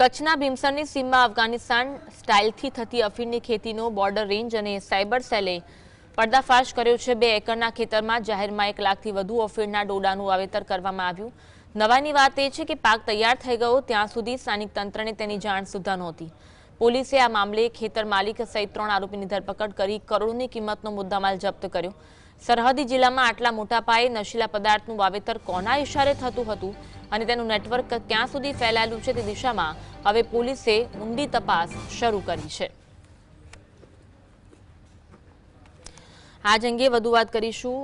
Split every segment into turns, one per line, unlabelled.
કચ્છના ભીમસરની સીમમાં અફઘાનિસ્તાન સ્ટાઇલથી થતી અફીણની ખેતીનો બોર્ડર રેન્જ અને સાયબર સેલે પર્દાફાશ કર્યો છે। 2 એકરના ખેતરમાં જાહેરમાં 1 લાખથી વધુ અફીણના ડોડાનું વાવેતર કરવામાં આવ્યું। નવાઈની વાત એ છે કે પાક તૈયાર થઈ ગયો ત્યાં સુધી સ્થાનિક તંત્રને તેની જાણ સુદ્ધા નહોતી। પોલીસે આ મામલે ખેતર માલિક સહિત 3 આરોપીની ધરપકડ કરી કરોડોની કિંમતનો મુદ્દામાલ જપ્ત કર્યો। સરહદી જિલ્લામાં આટલા મોટા પાયે નશીલા પદાર્થનું વાવેતર કોના ઇશારે થતું હતું અને તેનું નેટવર્ક ક્યાં સુધી ફેલાયેલું છે તે દિશામાં હવે પોલીસે ઊંડી તપાસ શરૂ કરી છે। આજ અંગે વધુ વાત કરીશું।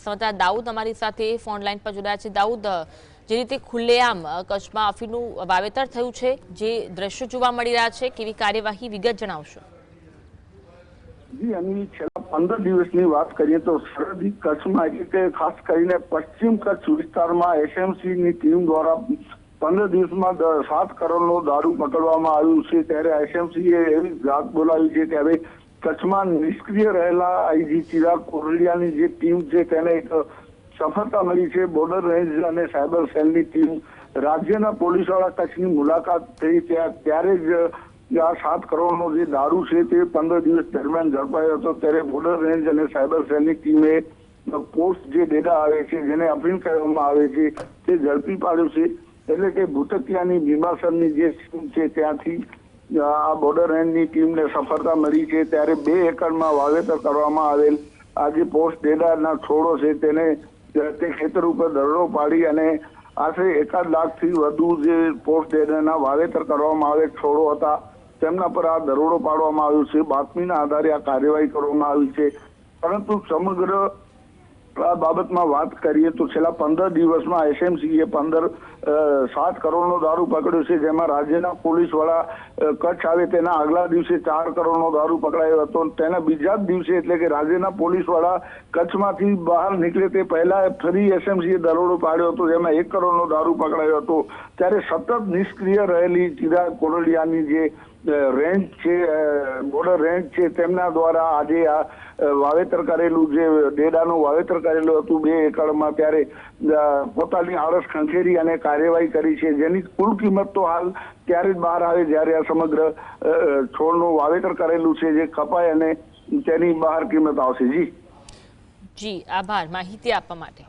સંવાદદાતા દાઉદ અમારી સાથે ફોન લાઈન પર જોડાયા છે। દાઉદ, જે રીતે ખુલ્લેઆમ કચ્છમાં અફીણનું વાવેતર થયું છે, જે દ્રશ્યો જોવા મળી રહ્યા છે, કેવી કાર્યવાહી, વિગત જણાવશો?
જી અમી, છેલ્લા 15 દિવસની વાત કરીએ તો સરહદી કચ્છમાં એટલે કે ખાસ કરીને પશ્ચિમ કચ્છ વિસ્તારમાં એસએમસીની ટીમ દ્વારા 15 દિવસમાં 7 કરોડનો દારૂ પકડવામાં આવ્યું છે। ત્યારે એસએમસીએ એવી વાત બોલાવી છે કે હવે કચ્છમાં નિષ્ક્રિય રહેલા આઈજી ચિરાગ કોરડિયાની જે ટીમ છે તેને એક સફળતા મળી છે। બોર્ડર રેન્જ અને સાયબર સેલની ટીમ રાજ્યના પોલીસવાળા કચ્છની મુલાકાત થઈ ત્યારે જ આ 7 કરોડનો જે દારૂ છે તે 15 દિવસ દરમિયાન ઝડપાયો હતો। ત્યારે બોર્ડર રેન્જ અને સાયબર સેલની ટીમે પોસ્ટ જે ડેટા આવે છે, જેને અફીણ કહેવામાં આવે છે, તે ઝડપી પાડ્યું છે। એટલે કે ભૂતકિયાની ભીમાસરની જે ટીમ છે ત્યાંથી આ બોર્ડર રેન્જની ટીમને સફળતા મળી છે। ત્યારે 2 એકરમાં વાવેતર કરવામાં આવેલ આ જે પોસ્ટ ડેટાના છોડો છે તેને તે ખેતર ઉપર દરોડો પાડી અને આશરે 1 લાખથી વધુ જે પોસ્ટ ડેટાના વાવેતર કરવામાં આવેલ છોડો હતા તેમના પર આ દરોડો પાડવામાં આવ્યો છે। બાતમીના આધારે આ કાર્યવાહી કરવામાં આવી છે। પરંતુ સમગ્ર આ બાબતમાં વાત કરીએ તો છેલ્લા 15 દિવસમાં એસએમસીએ 7 કરોડનો દારૂ પકડ્યો છે, જેમાં રાજ્યના પોલીસ વડા કચ્છ આવે તેના આગલા દિવસે 4 કરોડનો દારૂ પકડાયો હતો। તેના બીજા જ દિવસે એટલે કે રાજ્યના પોલીસ વડા કચ્છમાંથી બહાર નીકળે તે પહેલા ફરી એસએમસીએ દરોડો પાડ્યો હતો, જેમાં 1 કરોડનો દારૂ પકડાયો હતો। ત્યારે સતત નિષ્ક્રિય રહેલી ચિરાગ કોરડિયાની જે રેન્જ છે, બોર્ડર રેન્જ છે, તેમના દ્વારા આજે આ વાવેતર કરેલું જે ડેડાનું વાવેતર કરેલું હતું 2 એકરમાં, ત્યારે પોતાની આળસ ખંખેરી અને કાર્યવાહી કરી છે, જેની કુલ કિંમત તો હાલ ત્યારે જ બહાર આવે જ્યારે આ સમગ્ર છોડનું વાવેતર કરેલું છે જે કપાય અને તેની બહાર કિંમત આવશે। જી
આભાર માહિતી આપવા માટે।